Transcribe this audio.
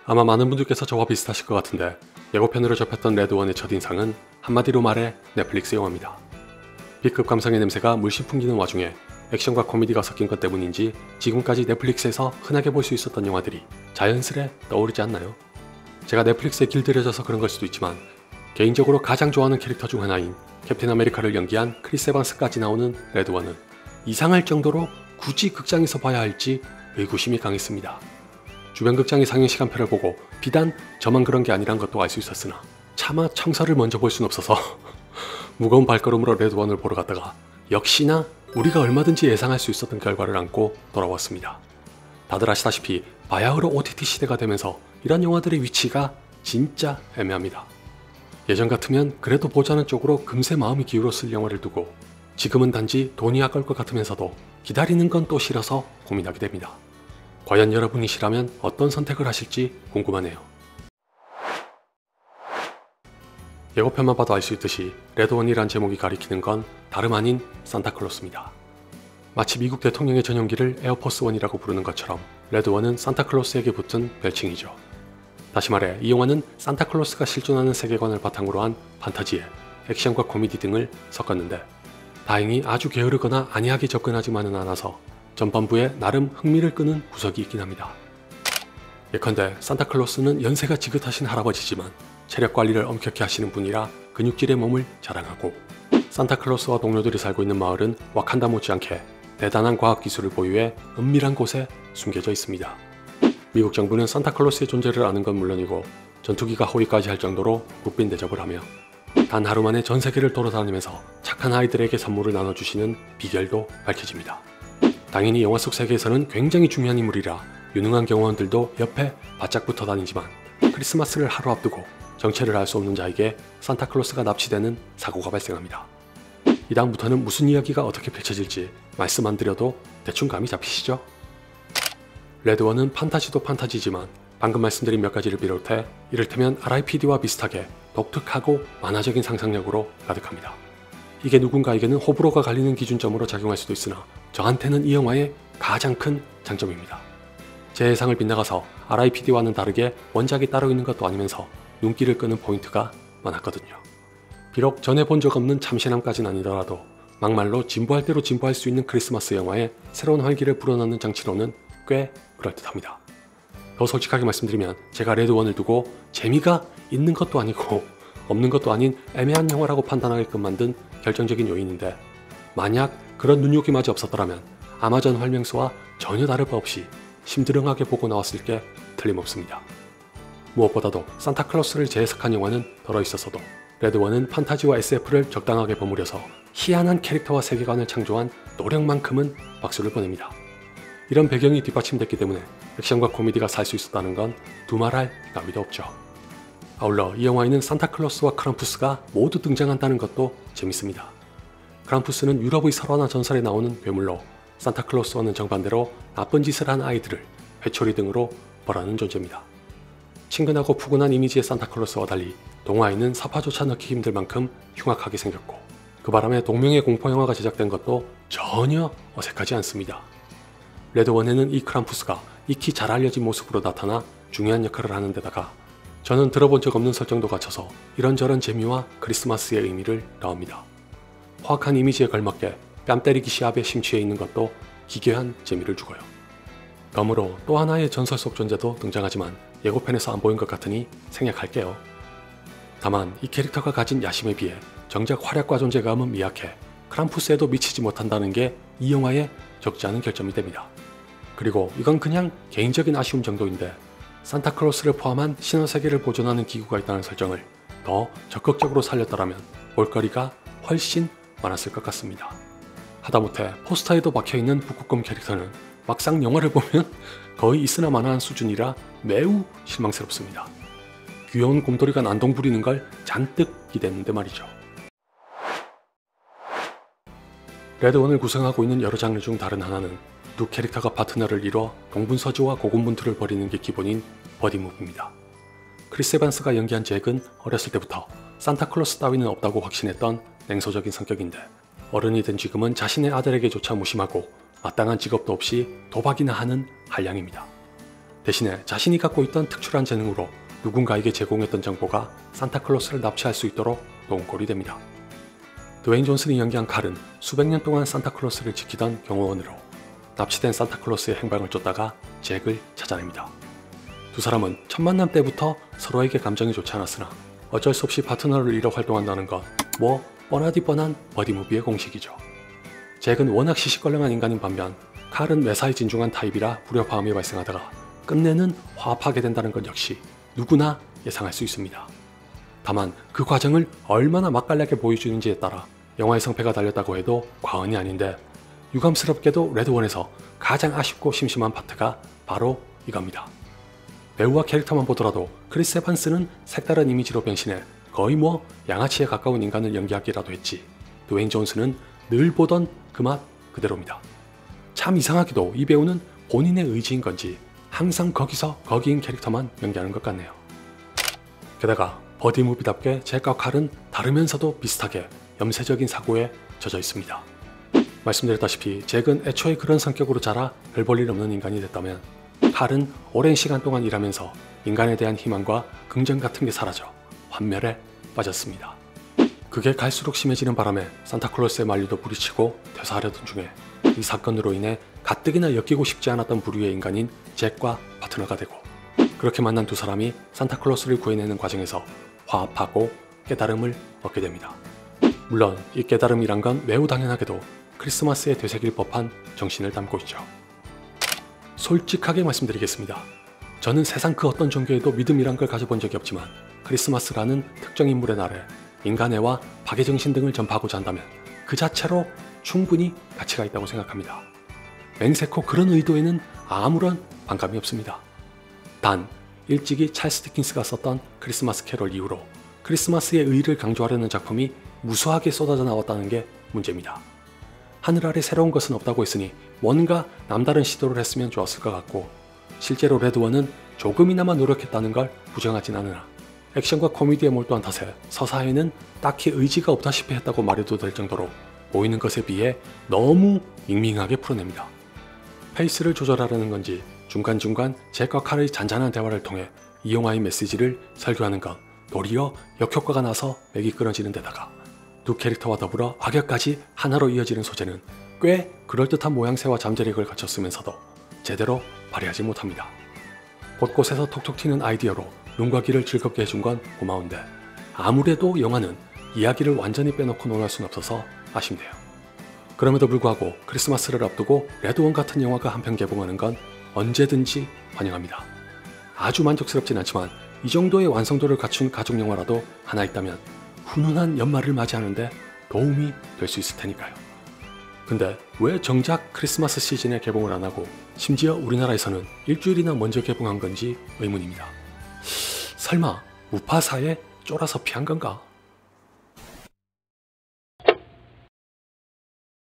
아마 많은 분들께서 저와 비슷하실 것 같은데 예고편으로 접했던 레드원의 첫인상은 한마디로 말해 넷플릭스 영화입니다. B급 감성의 냄새가 물씬 풍기는 와중에 액션과 코미디가 섞인 것 때문인지 지금까지 넷플릭스에서 흔하게 볼 수 있었던 영화들이 자연스레 떠오르지 않나요? 제가 넷플릭스에 길들여져서 그런 걸 수도 있지만 개인적으로 가장 좋아하는 캐릭터 중 하나인 캡틴 아메리카를 연기한 크리스 에반스까지 나오는 레드원은 이상할 정도로 굳이 극장에서 봐야 할지 의구심이 강했습니다. 주변 극장의 상영 시간표를 보고 비단 저만 그런 게 아니란 것도 알 수 있었으나 차마 청사를 먼저 볼 순 없어서 무거운 발걸음으로 레드원을 보러 갔다가 역시나 우리가 얼마든지 예상할 수 있었던 결과를 안고 돌아왔습니다. 다들 아시다시피 바야흐로 OTT 시대가 되면서 이런 영화들의 위치가 진짜 애매합니다. 예전 같으면 그래도 보자는 쪽으로 금세 마음이 기울었을 영화를 두고 지금은 단지 돈이 아까울 것 같으면서도 기다리는 건 또 싫어서 고민하게 됩니다. 과연 여러분이시라면 어떤 선택을 하실지 궁금하네요. 예고편만 봐도 알 수 있듯이 레드원이란 제목이 가리키는 건 다름 아닌 산타클로스입니다. 마치 미국 대통령의 전용기를 에어포스원이라고 부르는 것처럼 레드원은 산타클로스에게 붙은 별칭이죠. 다시 말해 이 영화는 산타클로스가 실존하는 세계관을 바탕으로 한 판타지에 액션과 코미디 등을 섞었는데 다행히 아주 게으르거나 안이하게 접근하지만은 않아서 전반부에 나름 흥미를 끄는 구석이 있긴 합니다. 예컨대 산타클로스는 연세가 지긋하신 할아버지지만 체력 관리를 엄격히 하시는 분이라 근육질의 몸을 자랑하고 산타클로스와 동료들이 살고 있는 마을은 와칸다 못지않게 대단한 과학기술을 보유해 은밀한 곳에 숨겨져 있습니다. 미국 정부는 산타클로스의 존재를 아는 건 물론이고 전투기가 호위까지 할 정도로 국빈 대접을 하며 단 하루 만에 전 세계를 돌아다니면서 착한 아이들에게 선물을 나눠주시는 비결도 밝혀집니다. 당연히 영화 속 세계에서는 굉장히 중요한 인물이라 유능한 경호원들도 옆에 바짝 붙어 다니지만 크리스마스를 하루 앞두고 정체를 알 수 없는 자에게 산타클로스가 납치되는 사고가 발생합니다. 이 다음부터는 무슨 이야기가 어떻게 펼쳐질지 말씀 안 드려도 대충 감이 잡히시죠? 레드원은 판타지도 판타지지만 방금 말씀드린 몇 가지를 비롯해 이를테면 RIPD와 비슷하게 독특하고 만화적인 상상력으로 가득합니다. 이게 누군가에게는 호불호가 갈리는 기준점으로 작용할 수도 있으나 저한테는 이 영화의 가장 큰 장점입니다. 제 예상을 빗나가서 RIPD와는 다르게 원작이 따로 있는 것도 아니면서 눈길을 끄는 포인트가 많았거든요. 비록 전에 본 적 없는 참신함까지는 아니더라도 막말로 진보할 대로 진보할 수 있는 크리스마스 영화에 새로운 활기를 불어넣는 장치로는 꽤 그럴듯합니다. 더 솔직하게 말씀드리면 제가 레드원을 두고 재미가 있는 것도 아니고 없는 것도 아닌 애매한 영화라고 판단하게끔 만든 결정적인 요인인데 만약 그런 눈요기마저 없었더라면 아마존 활명수와 전혀 다를 바 없이 심드렁하게 보고 나왔을 게 틀림없습니다. 무엇보다도 산타클로스를 재해석한 영화는 덜어 있었어도 레드원은 판타지와 SF를 적당하게 버무려서 희한한 캐릭터와 세계관을 창조한 노력만큼은 박수를 보냅니다. 이런 배경이 뒷받침됐기 때문에 액션과 코미디가 살 수 있었다는 건 두말할 나위도 없죠. 아울러 이 영화에는 산타클로스와 크람푸스가 모두 등장한다는 것도 재밌습니다. 크람푸스는 유럽의 설화나 전설에 나오는 괴물로 산타클로스와는 정반대로 나쁜 짓을 한 아이들을 회초리 등으로 벌하는 존재입니다. 친근하고 푸근한 이미지의 산타클로스와 달리 동화에는 사파조차 넣기 힘들 만큼 흉악하게 생겼고 그 바람에 동명의 공포영화가 제작된 것도 전혀 어색하지 않습니다. 레드원에는 이 크람푸스가 익히 잘 알려진 모습으로 나타나 중요한 역할을 하는 데다가 저는 들어본 적 없는 설정도 갖춰서 이런저런 재미와 크리스마스의 의미를 더합니다. 포악한 이미지에 걸맞게 뺨 때리기 시합에 심취해 있는 것도 기괴한 재미를 주고요. 덤으로 또 하나의 전설 속 존재도 등장하지만 예고편에서 안 보인 것 같으니 생략할게요. 다만 이 캐릭터가 가진 야심에 비해 정작 활약과 존재감은 미약해 크람푸스에도 미치지 못한다는 게 이 영화의 적지 않은 결점이 됩니다. 그리고 이건 그냥 개인적인 아쉬움 정도인데 산타클로스를 포함한 신화세계를 보존하는 기구가 있다는 설정을 더 적극적으로 살렸더라면 볼거리가 훨씬 많았을 것 같습니다. 하다못해 포스터에도 박혀있는 북극곰 캐릭터는 막상 영화를 보면 거의 있으나 마나한 수준이라 매우 실망스럽습니다. 귀여운 곰돌이가 난동 부리는 걸 잔뜩 기대했는데 말이죠. 레드원을 구성하고 있는 여러 장르 중 다른 하나는 두 캐릭터가 파트너를 이뤄 동분서주와 고군분투를 벌이는 게 기본인 버디무비입니다. 크리스 에반스가 연기한 잭은 어렸을 때부터 산타클로스 따위는 없다고 확신했던 냉소적인 성격인데 어른이 된 지금은 자신의 아들에게조차 무심하고 마땅한 직업도 없이 도박이나 하는 한량입니다. 대신에 자신이 갖고 있던 특출한 재능으로 누군가에게 제공했던 정보가 산타클로스를 납치할 수 있도록 도움골이 됩니다. 드웨인 존슨이 연기한 칼은 수백 년 동안 산타클로스를 지키던 경호원으로 납치된 산타클로스의 행방을 쫓다가 잭을 찾아냅니다. 두 사람은 첫 만남 때부터 서로에게 감정이 좋지 않았으나 어쩔 수 없이 파트너를 잃어 활동한다는 건 뭐 뻔하디 뻔한 버디무비의 공식이죠. 잭은 워낙 시시껄렁한 인간인 반면 칼은 매사에 진중한 타입이라 불협화음이 발생하다가 끝내는 화합하게 된다는 것 역시 누구나 예상할 수 있습니다. 다만 그 과정을 얼마나 맛깔나게 보여주는지에 따라 영화의 성패가 달렸다고 해도 과언이 아닌데 유감스럽게도 레드원에서 가장 아쉽고 심심한 파트가 바로 이겁니다. 배우와 캐릭터만 보더라도 크리스 에반스는 색다른 이미지로 변신해 거의 뭐 양아치에 가까운 인간을 연기하기라도 했지 드웨인 존슨은 늘 보던 그 맛 그대로입니다. 참 이상하게도 이 배우는 본인의 의지인 건지 항상 거기서 거기인 캐릭터만 연기하는 것 같네요. 게다가 버디무비답게 잭과 칼은 다르면서도 비슷하게 염세적인 사고에 젖어 있습니다. 말씀드렸다시피 잭은 애초에 그런 성격으로 자라 별 볼 일 없는 인간이 됐다면 칼은 오랜 시간 동안 일하면서 인간에 대한 희망과 긍정 같은 게 사라져 환멸에 빠졌습니다. 그게 갈수록 심해지는 바람에 산타클로스의 만류도 부딪히고 퇴사하려던 중에 이 사건으로 인해 가뜩이나 엮이고 싶지 않았던 부류의 인간인 잭과 파트너가 되고 그렇게 만난 두 사람이 산타클로스를 구해내는 과정에서 화합하고 깨달음을 얻게 됩니다. 물론 이 깨달음이란 건 매우 당연하게도 크리스마스에 되새길 법한 정신을 담고 있죠. 솔직하게 말씀드리겠습니다. 저는 세상 그 어떤 종교에도 믿음이란 걸 가져본 적이 없지만 크리스마스라는 특정 인물의 날에 인간애와 박애정신 등을 전파하고자 한다면 그 자체로 충분히 가치가 있다고 생각합니다. 맹세코 그런 의도에는 아무런 반감이 없습니다. 단 일찍이 찰스 디킨스가 썼던 크리스마스 캐롤 이후로 크리스마스의 의의를 강조하려는 작품이 무수하게 쏟아져 나왔다는 게 문제입니다. 하늘 아래 새로운 것은 없다고 했으니 뭔가 남다른 시도를 했으면 좋았을 것 같고 실제로 레드원은 조금이나마 노력했다는 걸 부정하진 않으나 액션과 코미디에 몰두한 탓에 서사에는 딱히 의지가 없다시피 했다고 말해도 될 정도로 보이는 것에 비해 너무 밍밍하게 풀어냅니다. 페이스를 조절하려는 건지 중간중간 잭과 칼의 잔잔한 대화를 통해 이 영화의 메시지를 설교하는 건 도리어 역효과가 나서 맥이 끊어지는 데다가 두 캐릭터와 더불어 악역까지 하나로 이어지는 소재는 꽤 그럴듯한 모양새와 잠재력을 갖췄으면서도 제대로 발휘하지 못합니다. 곳곳에서 톡톡 튀는 아이디어로 눈과 귀를 즐겁게 해준 건 고마운데 아무래도 영화는 이야기를 완전히 빼놓고 논할 순 없어서 아쉽네요. 그럼에도 불구하고 크리스마스를 앞두고 레드원 같은 영화가 한 편 개봉하는 건 언제든지 환영합니다. 아주 만족스럽진 않지만 이 정도의 완성도를 갖춘 가족영화라도 하나 있다면 훈훈한 연말을 맞이하는데 도움이 될 수 있을 테니까요. 근데 왜 정작 크리스마스 시즌에 개봉을 안 하고 심지어 우리나라에서는 일주일이나 먼저 개봉한 건지 의문입니다. 설마 무파사에 쫄아서 피한 건가?